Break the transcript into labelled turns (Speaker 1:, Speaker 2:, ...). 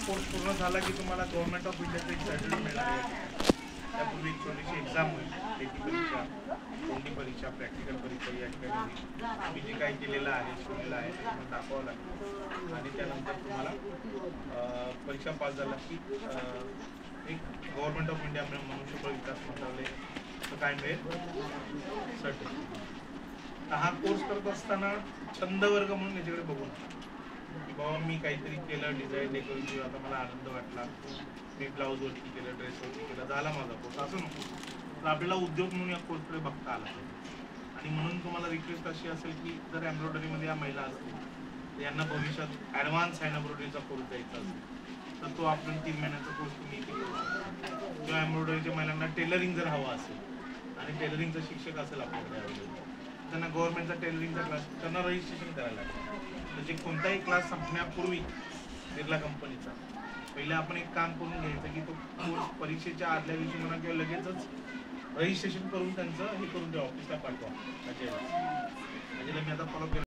Speaker 1: Course पूर्ण झाला की तुम्हाला गव्हर्नमेंट ऑफ इंडियाचं एक सर्टिफिकेट मिळणार आहे. त्यापूर्वी एक छोटीशी एक्झाम होईल, लेखी परीक्षा, तोंडी परीक्षा, प्रॅक्टिकल परीक्षा या ठिकाणी मी जे काही केलेलं आहे, शिकलेलं आहे ते तुम्हाला दाखवावं लागेल. आणि त्यानंतर तुम्हाला परीक्षा पास झाला की एक गव्हर्नमेंट ऑफ इंडिया मनुष्यबळ विकास मंत्रालय काय मिळेल, सर्टिफिकेट. हा कोर्स करत असताना छंद वर्ग म्हणून याच्याकडे बघू नका की बाबा मी काहीतरी केलं, डिझाईन डेकोरेटिव्ह, आता मला आनंद वाटला, मी ब्लाऊज वरती केलं, ड्रेस वरती केलं, झाला माझा कोर्स, असं नको. तर आपल्याला उद्योग म्हणून या कोर्सकडे बघता आला पाहिजे. आणि म्हणून तुम्हाला रिक्वेस्ट अशी असेल की जर एम्ब्रॉयडरीमध्ये या महिला असतील तर यांना भविष्यात ॲडव्हान्स एम्ब्रॉयडरीचा कोर्स द्यायचा असेल तर तो आपण 3 महिन्याचा कोर्स तुम्ही इथे करू शकता. किंवा एम्ब्रॉयडरीच्या महिलांना टेलरिंग जर हवा असेल आणि टेलरिंगचा शिक्षक असेल आपल्याकडे अवेलेबल, त्यांना गव्हर्नमेंटचा टेलरिंगचा क्लास, त्यांना रजिस्ट्रेशन करायला लागेल. म्हणजे कोणताही क्लास संपण्यापूर्वी बिर्ला कंपनीचा पहिले आपण एक काम करून घ्यायचं की तो कोर्स परीक्षेच्या आदल्या दिवशी म्हणा किंवा लगेचच रजिस्ट्रेशन करून त्यांचं हे करून द्या, ऑफिसला पाठवा. अजयला मी आता फॉलो केलं.